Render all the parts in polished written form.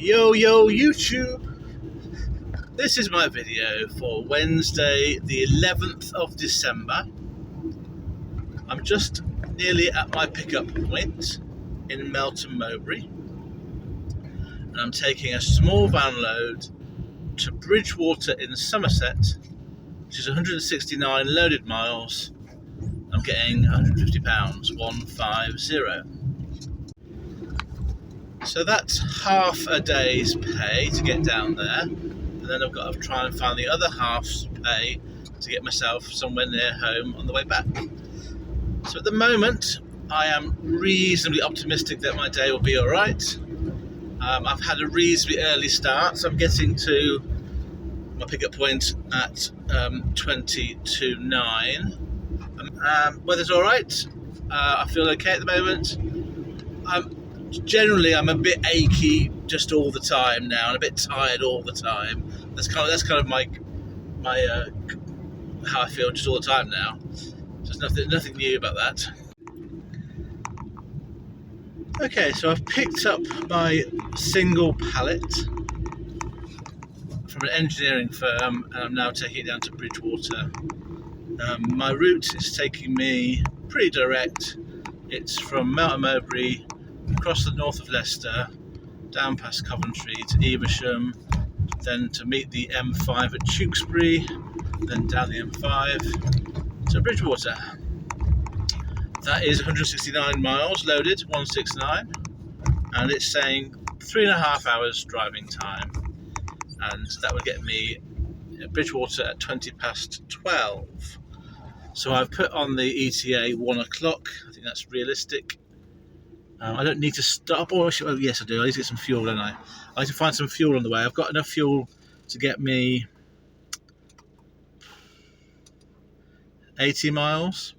Yo YouTube, this is my video for Wednesday the 11th of December. I'm just nearly at my pickup point in Melton Mowbray and I'm taking a small van load to Bridgewater in Somerset, which is 169 loaded miles. I'm getting £150, 150. So that's half a day's pay to get down there, and then I've got to try and find the other half's pay to get myself somewhere near home on the way back. So at the moment, I am reasonably optimistic that my day will be alright. I've had a reasonably early start, so I'm getting to my pickup point at 20 to 9. Weather's alright. I feel okay at the moment. Generally, I'm a bit achy just all the time now, and a bit tired all the time. That's kind of my how I feel just all the time now. There's nothing new about that. Okay, so I've picked up my single pallet from an engineering firm, and I'm now taking it down to Bridgewater. My route is taking me pretty direct. It's from Melton Mowbray, across the north of Leicester, down past Coventry to Evesham, then to meet the M5 at Tewkesbury, then down the M5 to Bridgewater. That is 169 miles loaded, 169, and it's saying 3.5 hours driving time, and that would get me at Bridgewater at 20 past 12. So I've put on the ETA 1 o'clock. I think that's realistic. I don't need to stop. Oh, yes, I do. I need to get some fuel, don't I? I need to find some fuel on the way. I've got enough fuel to get me 80 miles,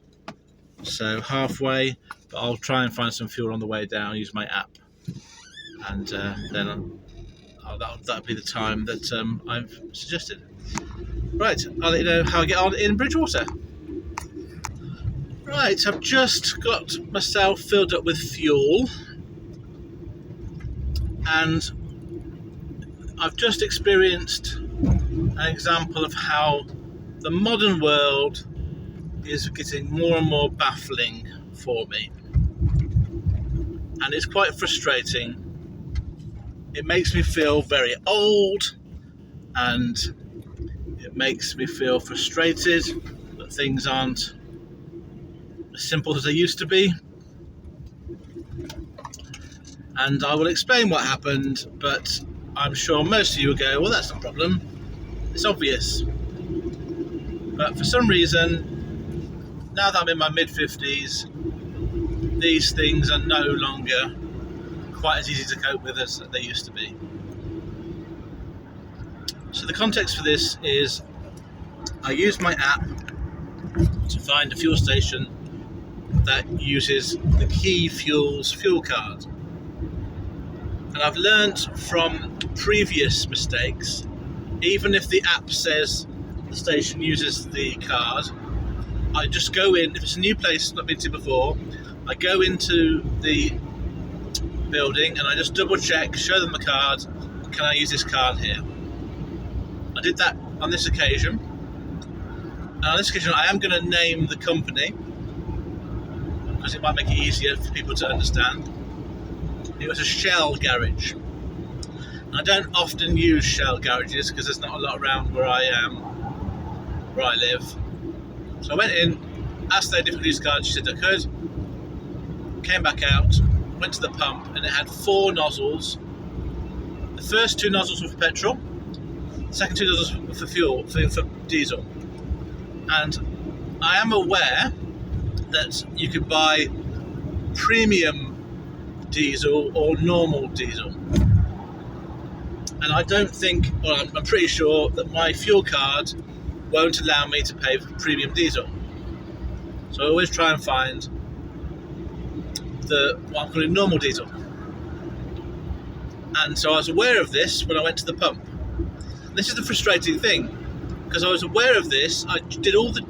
so halfway. But I'll try and find some fuel on the way down. Use my app, and then that'll be the time that I've suggested. Right, I'll let you know how I get on in Bridgewater. Right, I've just got myself filled up with fuel, and I've just experienced an example of how the modern world is getting more and more baffling for me, and it's quite frustrating. It makes me feel very old, and it makes me feel frustrated that things aren't as simple as they used to be, and I will explain what happened, but I'm sure most of you will go, well, that's not a problem, it's obvious. But for some reason, now that I'm in my mid-50s, these things are no longer quite as easy to cope with as they used to be. So the context for this is I used my app to find a fuel station that uses the Key Fuels fuel card. And I've learnt from previous mistakes, even if the app says the station uses the card, I just go in, if it's a new place not been to before, I go into the building and I just double check, show them the card, can I use this card here? I did that on this occasion. And on this occasion I am going to name the company, because it might make it easier for people to understand. It was a Shell garage. And I don't often use Shell garages because there's not a lot around where I live. So I went in, asked the lady if I could use the card, she said I could. Came back out, went to the pump, and it had 4 nozzles. The first 2 nozzles were for petrol, the second 2 nozzles were for fuel, for diesel. And I am aware that you could buy premium diesel or normal diesel, and I don't think, well, I'm pretty sure that my fuel card won't allow me to pay for premium diesel. So I always try and find what I'm calling normal diesel. And so I was aware of this when I went to the pump. This is the frustrating thing, because I was aware of this, I did all the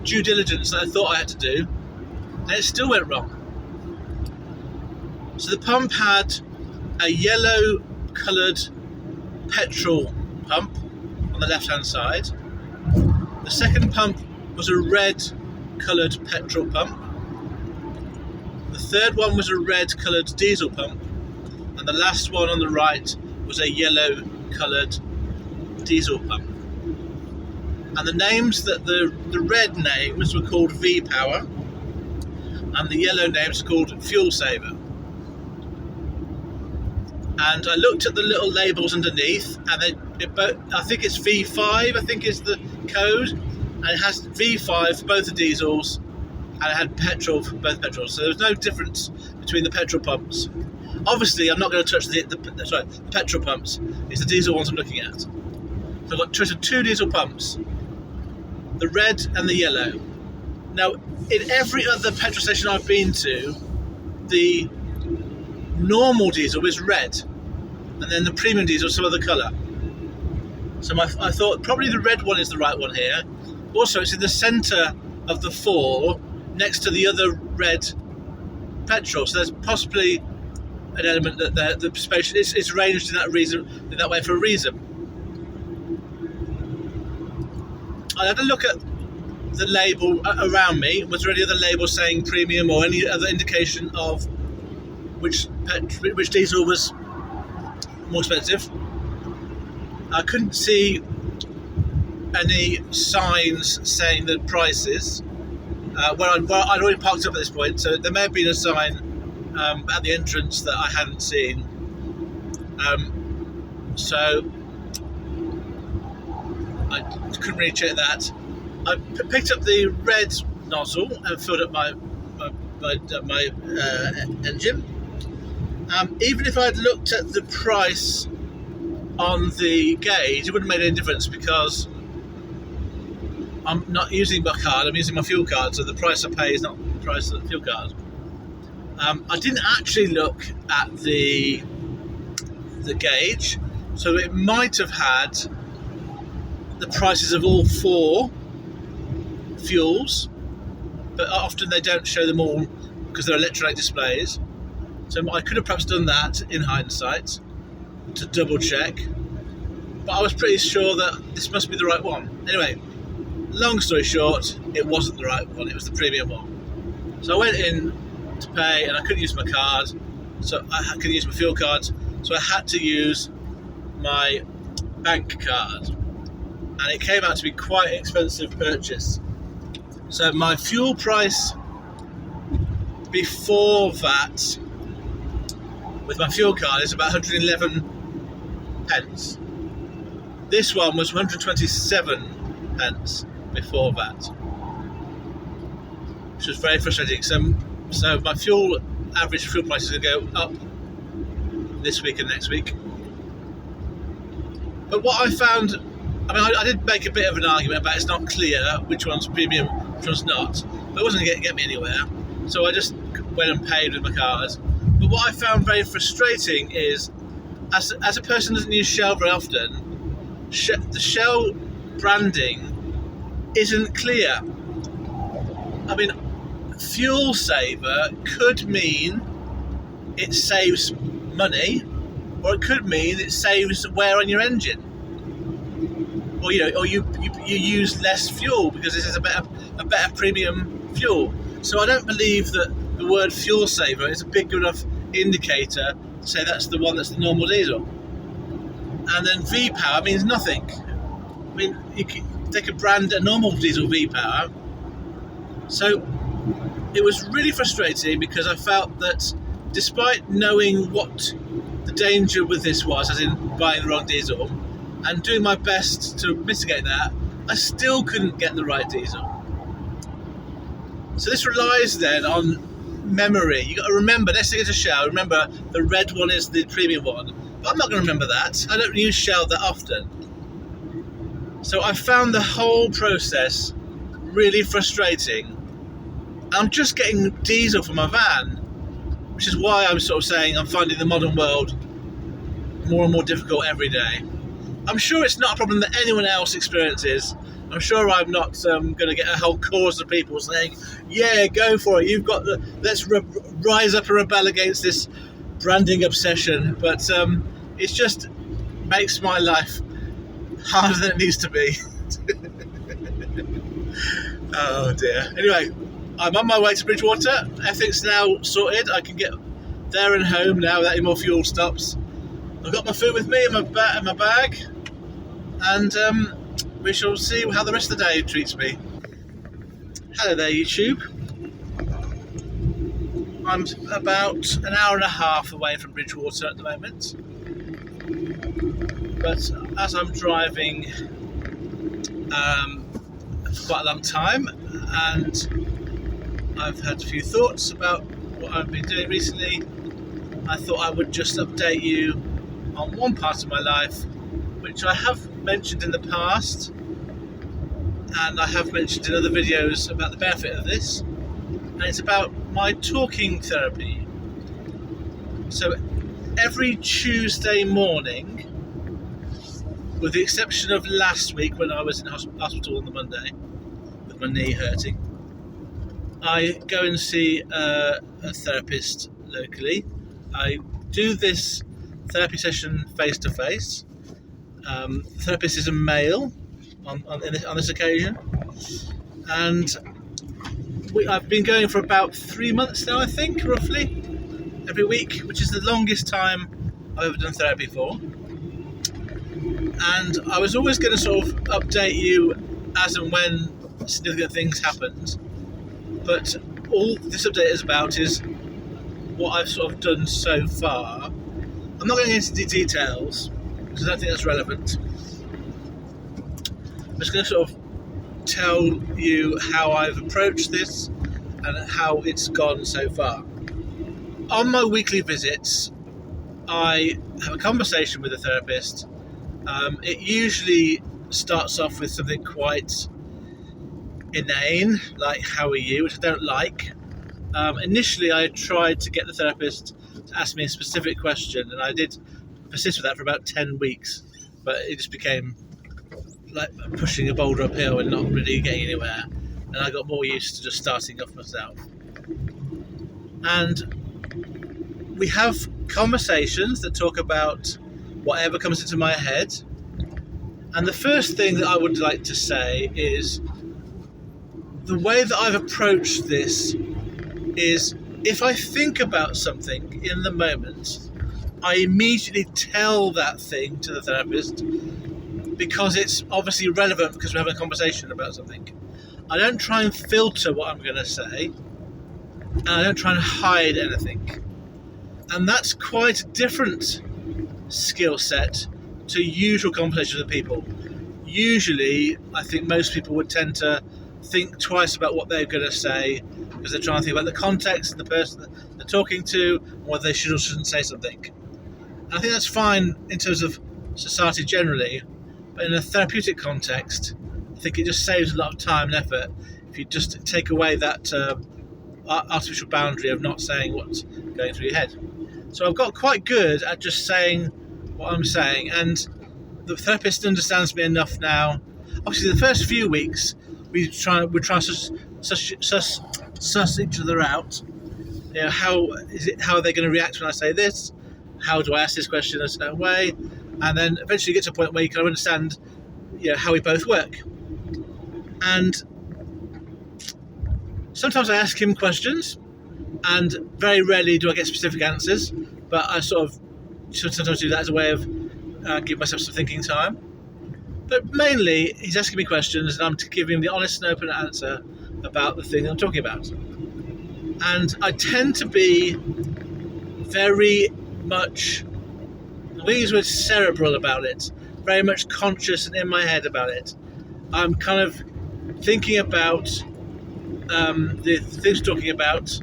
due diligence that I thought I had to do, and it still went wrong. So the pump had a yellow coloured petrol pump on the left hand side. The second pump was a red coloured petrol pump. The third one was a red coloured diesel pump, and the last one on the right was a yellow coloured diesel pump. And the names that the red names were called V-Power, and the yellow names were called Fuel Saver. And I looked at the little labels underneath, and I think it's V5, I think is the code, and it has V5 for both the diesels, and it had petrol for both petrols. So there's no difference between the petrol pumps. Obviously, I'm not going to touch the petrol pumps. It's the diesel ones I'm looking at. So I've got choice of two diesel pumps, the red and the yellow. Now, in every other petrol station I've been to, the normal diesel is red, and then the premium diesel is some other colour. So I thought probably the red one is the right one here. Also, it's in the centre of the four, next to the other red petrol. So there's possibly an element that the space is arranged in that way for a reason. I had a look at the label around me. Was there any other label saying premium or any other indication of which diesel was more expensive? I couldn't see any signs saying the prices where I'd already parked up at this point, so there may have been a sign at the entrance that I hadn't seen. So I couldn't really check that. I picked up the red nozzle and filled up my engine. Even if I'd looked at the price on the gauge, it wouldn't have made any difference because I'm not using my card, I'm using my fuel card, so the price I pay is not the price of the fuel card. I didn't actually look at the gauge, so it might have had the prices of all four fuels, but often they don't show them all because they're electronic displays. So I could have perhaps done that in hindsight to double check, but I was pretty sure that this must be the right one. Anyway, long story short, it wasn't the right one, it was the premium one. So I went in to pay and I couldn't use my card, so I couldn't use my fuel card, so I had to use my bank card, and it came out to be quite an expensive purchase. So my fuel price before VAT with my fuel card is about 111 pence. This one was 127 pence before VAT, which was very frustrating. So my average fuel price is going to go up this week and next week. But what I found, I did make a bit of an argument about it's not clear which one's premium, which one's not, but it wasn't going to get me anywhere. So I just went and paid with my card. But what I found very frustrating is, as a person who doesn't use Shell very often, the Shell branding isn't clear. I mean, fuel saver could mean it saves money, or it could mean it saves wear on your engine, or you use less fuel because this is a better premium fuel. So I don't believe that the word fuel saver is a big enough indicator to say that's the one that's the normal diesel. And then V-Power means nothing. I mean, they could brand a normal diesel V-Power. So it was really frustrating because I felt that despite knowing what the danger with this was, as in buying the wrong diesel, and doing my best to mitigate that, I still couldn't get the right diesel. So this relies then on memory. You got to remember, next thing is a Shell, remember the red one is the premium one. But I'm not going to remember that. I don't use Shell that often. So I found the whole process really frustrating. I'm just getting diesel for my van, which is why I'm sort of saying I'm finding the modern world more and more difficult every day. I'm sure it's not a problem that anyone else experiences. I'm sure I'm not going to get a whole chorus of people saying, yeah, go for it, let's rise up and rebel against this branding obsession. But It just makes my life harder than it needs to be. Oh dear. Anyway, I'm on my way to Bridgewater. Everything's now sorted. I can get there and home now without any more fuel stops. I've got my food with me in my bag, and we shall see how the rest of the day treats me. Hello there, YouTube. I'm about an hour and a half away from Bridgewater at the moment, but as I'm driving for quite a long time, and I've had a few thoughts about what I've been doing recently, I thought I would just update you on one part of my life which I have mentioned in the past, and I have mentioned in other videos about the benefit of this, and it's about my talking therapy. So every Tuesday morning, with the exception of last week when I was in hospital on the Monday with my knee hurting, I go and see a therapist locally. I do this therapy session face to face. The therapist is a male on this occasion, and I've been going for about 3 months now, I think, roughly, every week, which is the longest time I've ever done therapy for. And I was always going to sort of update you as and when significant things happened, but all this update is about is what I've sort of done so far. I'm not going into the details because I don't think that's relevant. I'm just going to sort of tell you how I've approached this and how it's gone so far. On my weekly visits, I have a conversation with the therapist. It usually starts off with something quite inane, like "How are you?" which I don't like. Initially, I tried to get the therapist to ask me a specific question, and I did persist with that for about 10 weeks, but it just became like pushing a boulder uphill and not really getting anywhere, and I got more used to just starting off myself. And we have conversations that talk about whatever comes into my head, and the first thing that I would like to say is the way that I've approached this is, if I think about something in the moment, I immediately tell that thing to the therapist because it's obviously relevant because we're having a conversation about something. I don't try and filter what I'm going to say, and I don't try and hide anything. And that's quite a different skill set to usual conversations with people. Usually, I think most people would tend to think twice about what they're going to say because they're trying to think about the context and the person that they're talking to, and whether they should or shouldn't say something. And I think that's fine in terms of society generally, but in a therapeutic context, I think it just saves a lot of time and effort if you just take away that artificial boundary of not saying what's going through your head. So I've got quite good at just saying what I'm saying, and the therapist understands me enough now. Obviously, the first few weeks we try to suss each other out. You know, how are they going to react when I say this? How do I ask this question in a certain way? And then eventually you get to a point where you kind of understand, how we both work. And sometimes I ask him questions, and very rarely do I get specific answers, but I sort of sometimes do that as a way of giving myself some thinking time. But mainly, he's asking me questions, and I'm giving him the honest and open answer about the thing I'm talking about. And I tend to be very much, I'm going to use the word cerebral about it, very much conscious and in my head about it. I'm kind of thinking about the things we're talking about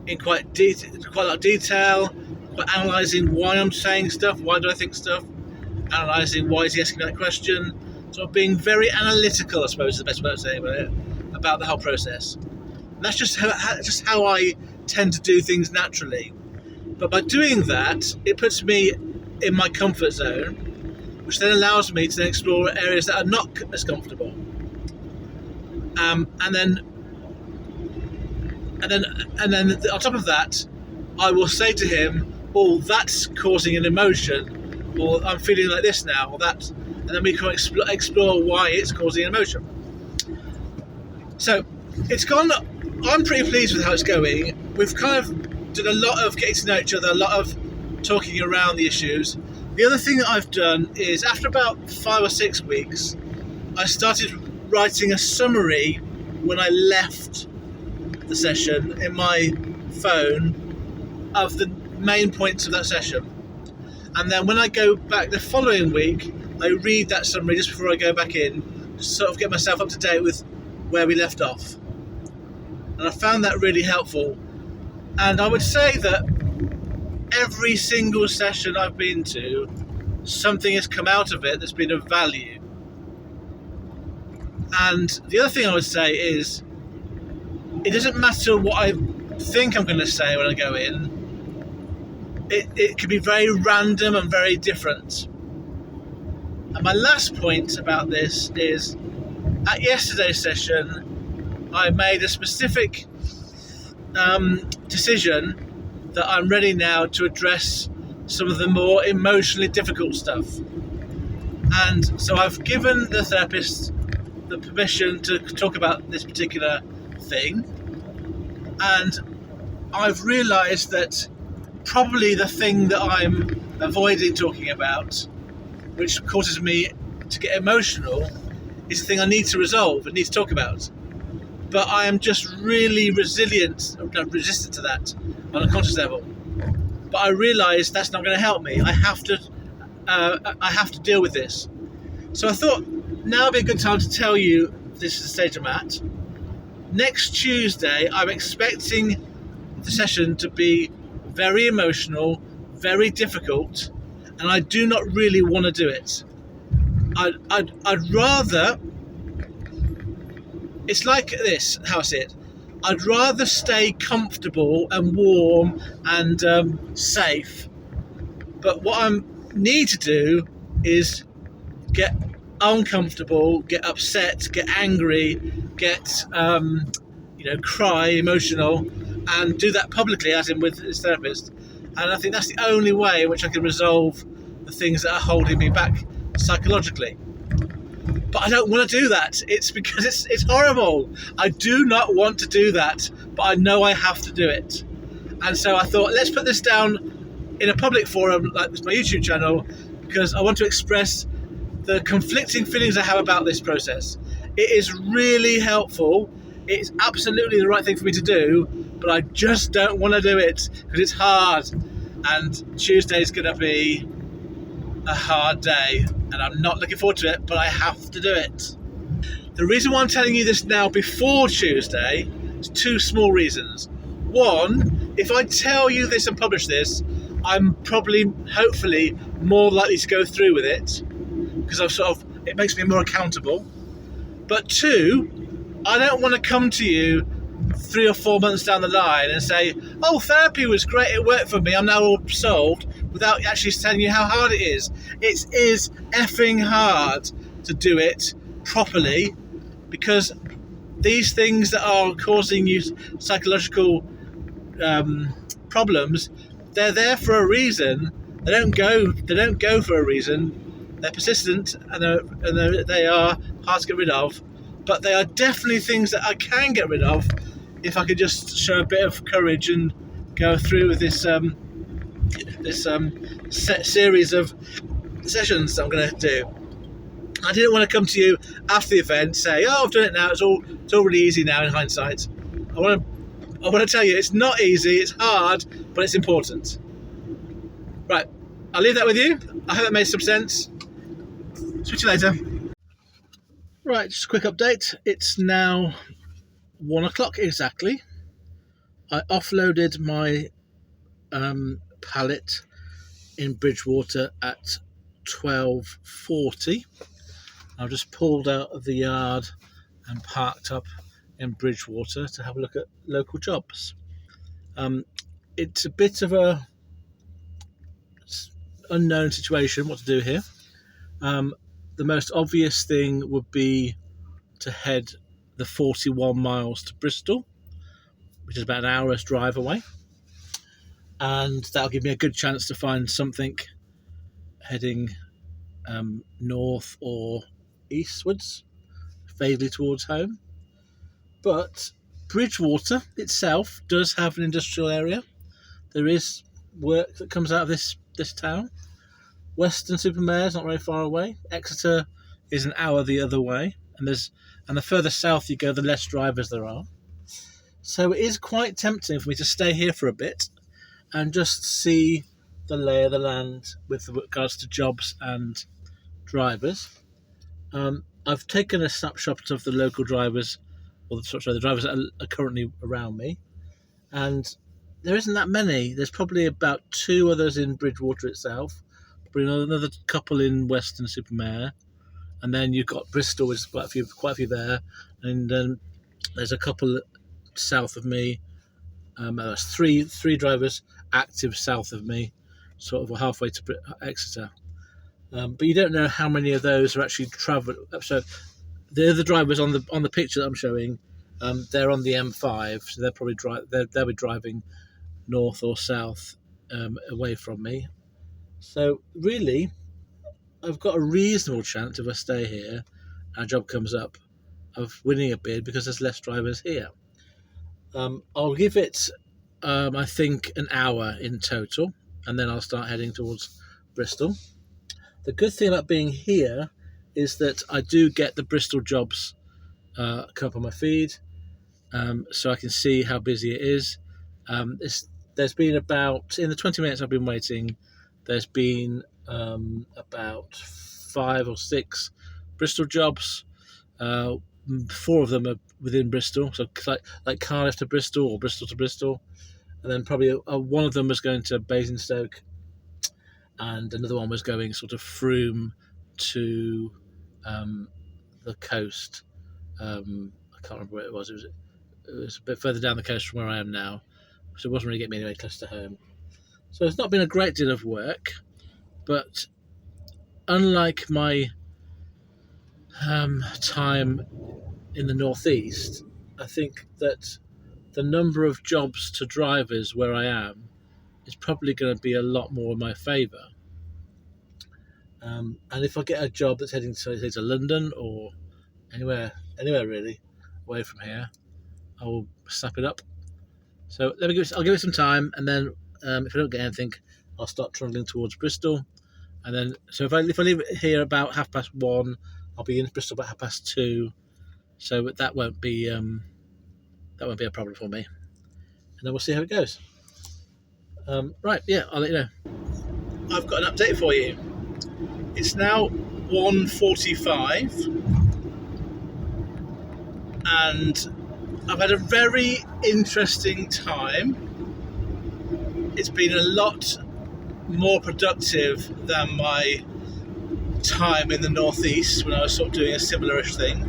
in quite a lot of detail, quite analysing why I'm saying stuff, why do I think stuff, analysing why is he asking that question, sort of being very analytical, I suppose is the best way of saying it, about the whole process. And that's just how I tend to do things naturally. But by doing that, it puts me in my comfort zone, which then allows me to then explore areas that are not as comfortable. And then on top of that, I will say to him oh, that's causing an emotion, or I'm feeling like this now, or that, and then we can explore why it's causing an emotion. So it's gone. I'm pretty pleased with how it's going. We've kind of done a lot of getting to know each other, a lot of talking around the issues. The other thing that I've done is, after about 5 or 6 weeks, I started writing a summary when I left the session in my phone of the main points of that session. And then when I go back the following week, I read that summary just before I go back in, to sort of get myself up to date with where we left off. And I found that really helpful. And I would say that every single session I've been to, something has come out of it that's been of value. And the other thing I would say is, it doesn't matter what I think I'm going to say when I go in. It can be very random and very different. And my last point about this is, at yesterday's session, I made a specific decision that I'm ready now to address some of the more emotionally difficult stuff. And so I've given the therapist the permission to talk about this particular thing. And I've realised that probably the thing that I'm avoiding talking about, which causes me to get emotional, is the thing I need to resolve and need to talk about. But I am just really resistant to that on a conscious level. But I realise that's not going to help me. I have to deal with this. So I thought now would be a good time to tell you this is the stage I'm at. Next Tuesday, I'm expecting the session to be very emotional, very difficult, and I do not really want to do it. I'd rather, it's like this, how I see it. I'd rather stay comfortable and warm and safe. But what I need to do is get uncomfortable, get upset, get angry, get cry, emotional, and do that publicly, as in with his therapist. And I think that's the only way in which I can resolve the things that are holding me back psychologically. But I don't want to do that. It's because it's horrible. I do not want to do that, but I know I have to do it. And so I thought, let's put this down in a public forum like this, my YouTube channel, because I want to express the conflicting feelings I have about this process. It is really helpful. It's absolutely the right thing for me to do, but I just don't want to do it because it's hard. And Tuesday's going to be a hard day, and I'm not looking forward to it, but I have to do it. The reason why I'm telling you this now before Tuesday is two small reasons. One, if I tell you this and publish this, I'm probably, hopefully, more likely to go through with it, because it makes me more accountable. But two, I don't want to come to you 3 or 4 months down the line and say, oh, therapy was great, it worked for me, I'm now all solved, without actually telling you how hard it is. It is effing hard to do it properly, because these things that are causing you psychological problems, they're there for a reason. They don't go for a reason. They're persistent, and they are hard to get rid of. But they are definitely things that I can get rid of if I could just show a bit of courage and go through with this series of sessions that I'm going to do. I didn't want to come to you after the event, say, "Oh, I've done it now. It's all really easy now." In hindsight, I want to tell you it's not easy. It's hard, but it's important. Right, I'll leave that with you. I hope that made some sense. Speak to you later. Right, just a quick update. It's now 1 o'clock exactly. I offloaded my pallet in Bridgewater at 12:40. I've just pulled out of the yard and parked up in Bridgewater to have a look at local jobs. It's a bit of a unknown situation what to do here. The most obvious thing would be to head the 41 miles to Bristol, which is about an hour's drive away. and that'll give me a good chance to find something heading north or eastwards, vaguely towards home. But Bridgewater itself does have an industrial area. There is work that comes out of this town. Weston-super-Mare is not very far away. Exeter is an hour the other way, and the further south you go, the less drivers there are. So it is quite tempting for me to stay here for a bit and just see the lay of the land with regards to jobs and drivers. I've taken a snapshot of the local drivers, the drivers that are currently around me, and there isn't that many. There's probably about 2 others in Bridgewater itself, probably another couple in Weston-super-Mare, and then you've got Bristol, which is quite a few there, and then there's a couple south of me. There's three drivers active south of me, sort of halfway to Exeter. But you don't know how many of those are actually travel. So the other drivers on the picture that I'm showing, they're on the M5, so they'll probably they'll be driving north or south away from me. So really, I've got a reasonable chance if I stay here and a job comes up of winning a bid because there's less drivers here. I'll give it, I think, an hour in total, and then I'll start heading towards Bristol. The good thing about being here is that I do get the Bristol jobs come up on my feed, so I can see how busy it is. There's been about, in the 20 minutes I've been waiting, there's been about 5 or 6 Bristol jobs. 4 of them are within Bristol, so like Cardiff to Bristol or Bristol to Bristol, and then probably one of them was going to Basingstoke, and another one was going sort of Frome to the coast. I can't remember where it was. It was a bit further down the coast from where I am now, so it wasn't really getting me anywhere close to home. So it's not been a great deal of work, but unlike my time in the northeast, I think that the number of jobs to drivers where I am is probably going to be a lot more in my favour. And if I get a job that's heading to London or anywhere really away from here, I will snap it up. So I'll give it some time, and then if I don't get anything, I'll start trundling towards Bristol. And then, so if I leave it here about 1:30, I'll be in Bristol about 2:30. So that won't be a problem for me. And then we'll see how it goes. Right, yeah, I'll let you know. I've got an update for you. It's now 1:45, and I've had a very interesting time. It's been a lot more productive than my time in the northeast when I was sort of doing a similar-ish thing.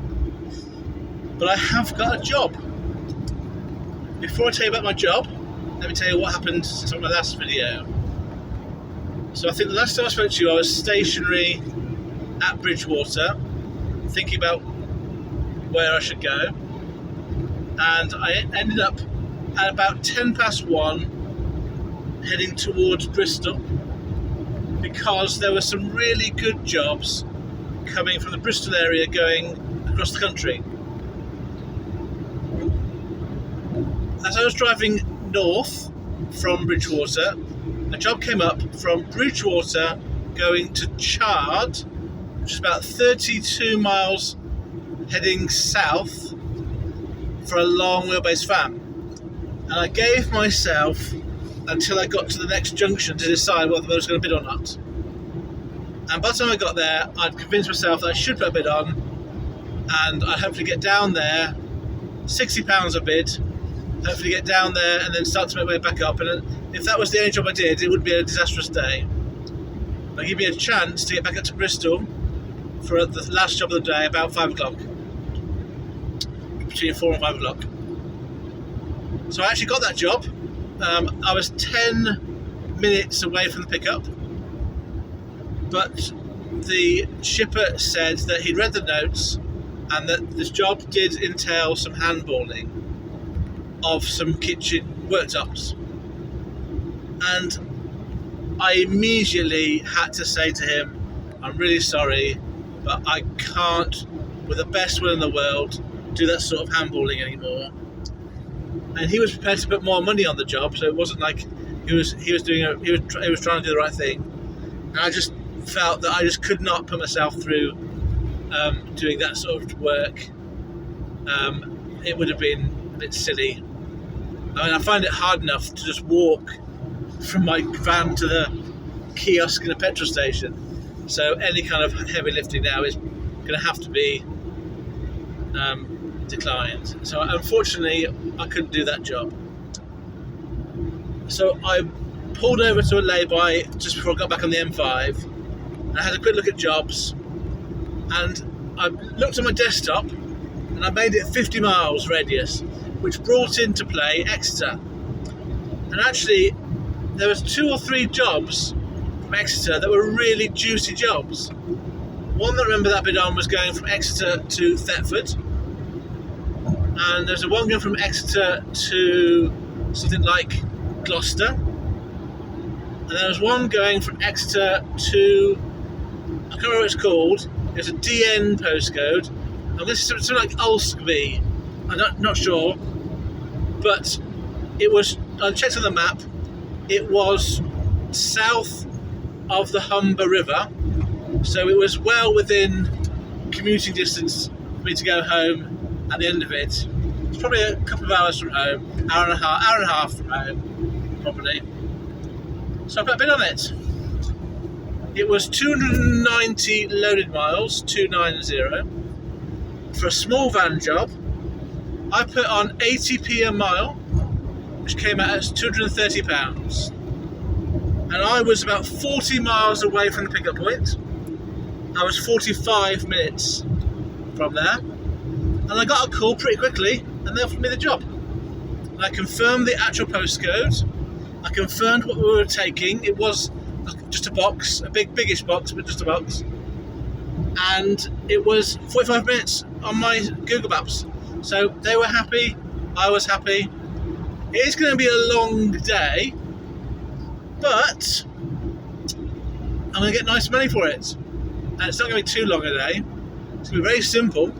But I have got a job. Before I tell you about my job, let me tell you what happened since my last video. So I think the last time I spoke to you, I was stationary at Bridgewater, thinking about where I should go, and I ended up at about 1:10 heading towards Bristol because there were some really good jobs coming from the Bristol area going across the country. As I was driving north from Bridgewater, a job came up from Bridgewater going to Chard, which is about 32 miles heading south for a long wheelbase van. And I gave myself until I got to the next junction to decide whether I was going to bid or not. And by the time I got there, I'd convinced myself that I should put a bid on, and I'd hopefully get down there, £60 a bid, hopefully get down there and then start to make my way back up. And if that was the only job I did, it would be a disastrous day. But give me a chance to get back up to Bristol for the last job of the day, about 5 o'clock. Between 4 and 5 o'clock. So I actually got that job. I was 10 minutes away from the pickup, but the shipper said that he'd read the notes and that this job did entail some handballing of some kitchen worktops. And I immediately had to say to him, I'm really sorry, but I can't, with the best will in the world, do that sort of handballing anymore. And he was prepared to put more money on the job, so it wasn't like he was trying to do the right thing. And I just felt that I just could not put myself through doing that sort of work. It would have been a bit silly. I mean, I find it hard enough to just walk from my van to the kiosk in a petrol station. So any kind of heavy lifting now is going to have to be declined. So unfortunately, I couldn't do that job. So I pulled over to a lay-by just before I got back on the M5. And I had a quick look at jobs, and I looked at my desktop, and I made it 50 miles radius, which brought into play Exeter. And actually, there was 2 or 3 jobs from Exeter that were really juicy jobs. One that I remember that bit on was going from Exeter to Thetford, and there's one going from Exeter to something like Gloucester, and there was one going from Exeter to, I can't remember what it's called. It was a DN postcode. I'm going to say something like Ulsby. I'm not sure, but it was. I checked on the map. It was south of the Humber River, so it was well within commuting distance for me to go home. At the end of it, it's probably a couple of hours from home, hour and a half from home, probably. So I put a bid on it. It was 290 loaded miles, 290. For a small van job, I put on 80p a mile, which came out as £230. And I was about 40 miles away from the pickup point. I was 45 minutes from there. And I got a call pretty quickly, and they offered me the job. And I confirmed the actual postcode. I confirmed what we were taking. It was just a box, a biggish box, but just a box. And it was 45 minutes on my Google Maps. So they were happy, I was happy. It is going to be a long day, but I'm going to get nice money for it. And it's not going to be too long a day. It's going to be very simple.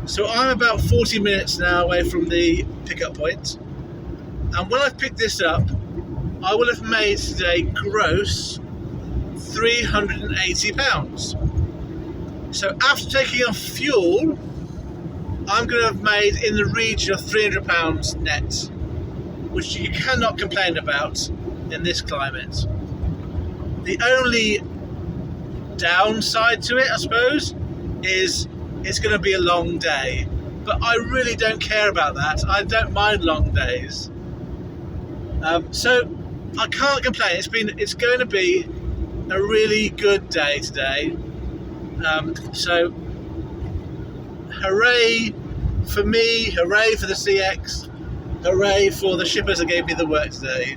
So I'm about 40 minutes now away from the pickup point. And when I've picked this up, I will have made today gross £380. So after taking off fuel, I'm going to have made in the region of £300 net, which you cannot complain about in this climate. The only downside to it, I suppose, is it's going to be a long day. But I really don't care about that. I don't mind long days. So I can't complain. It's going to be a really good day today. So hooray for me, hooray for the CX, hooray for the shippers that gave me the work today.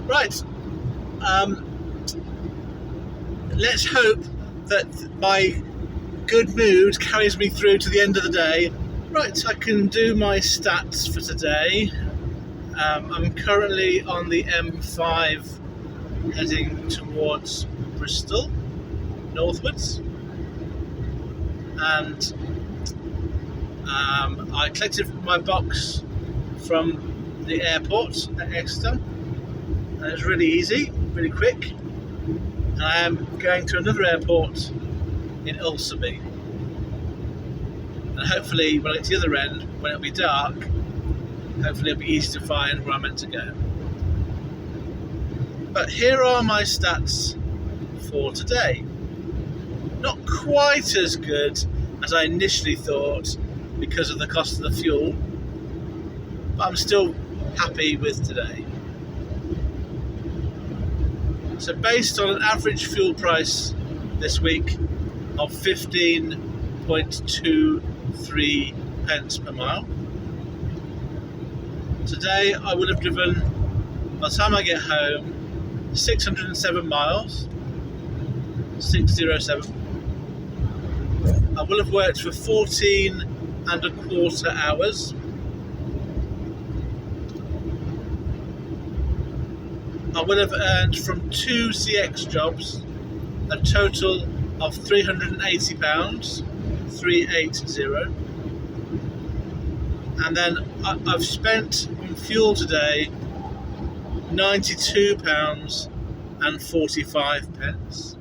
Right. Let's hope that my good mood carries me through to the end of the day. Right, I can do my stats for today. I'm currently on the M5 heading towards Bristol, northwards, and I collected my box from the airport at Exeter, and it was really easy, really quick. And I am going to another airport in Ulsby, and hopefully when I get to the other end, when it'll be dark, hopefully it'll be easy to find where I'm meant to go. But here are my stats for today. Not quite as good as I initially thought because of the cost of the fuel, but I'm still happy with today. So based on an average fuel price this week of 15.23 pence per mile, today I will have driven, by the time I get home, 607 miles, 607. I will have worked for 14 and a quarter hours. I will have earned from 2 CX jobs a total of £380, 380, and then I've spent on fuel today £92.45,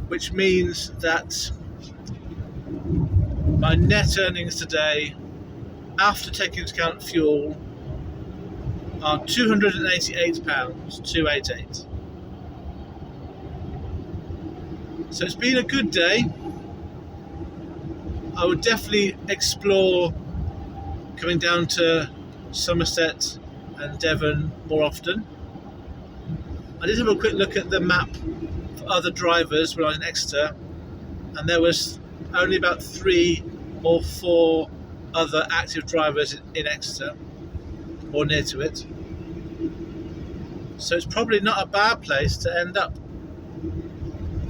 which means that my net earnings today, after taking into account fuel, are £288, 288. So it's been a good day. I would definitely explore coming down to Somerset and Devon more often. I did have a quick look at the map for other drivers when I was in Exeter, and there was only about 3 or 4 other active drivers in Exeter, or near to it. So it's probably not a bad place to end up.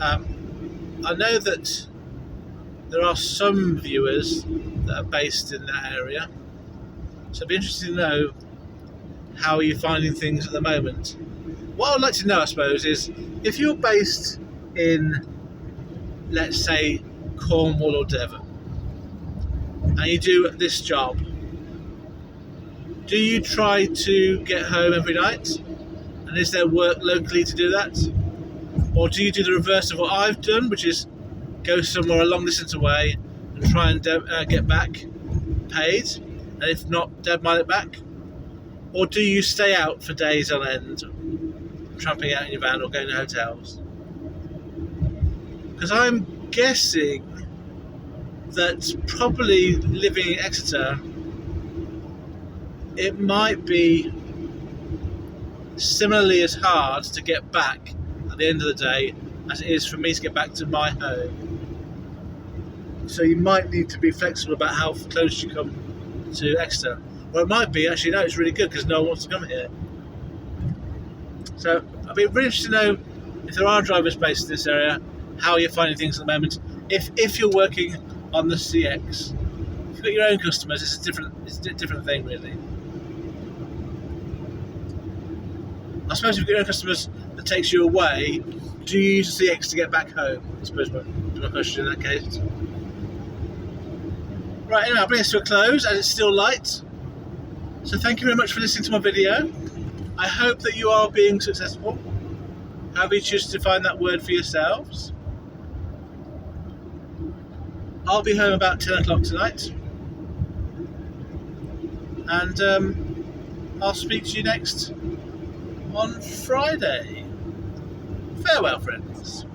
I know that there are some viewers that are based in that area, so it'd be interesting to know how you're finding things at the moment. What I'd like to know, I suppose, is if you're based in, let's say, Cornwall or Devon, and you do this job, do you try to get home every night? And is there work locally to do that? Or do you do the reverse of what I've done, which is go somewhere a long distance away and try and get back paid, and if not, dead mile it back? Or do you stay out for days on end, tramping out in your van or going to hotels? Because I'm guessing that probably living in Exeter, it might be similarly as hard to get back at the end of the day as it is for me to get back to my home. So you might need to be flexible about how close you come to Exeter. Or it might be, actually, no, it's really good because no one wants to come here. So I'd be really interested to know, if there are drivers based in this area, how you're finding things at the moment. If you're working on the CX, if you've got your own customers, it's a different thing, really. I suppose if you've got your own customers that takes you away, do you use the CX to get back home? I suppose my question in that case. Right, anyway, I'll bring this to a close as it's still light. So thank you very much for listening to my video. I hope that you are being successful, however you choose to define that word for yourselves. I'll be home about 10 o'clock tonight, and I'll speak to you next on Friday. Farewell, friends.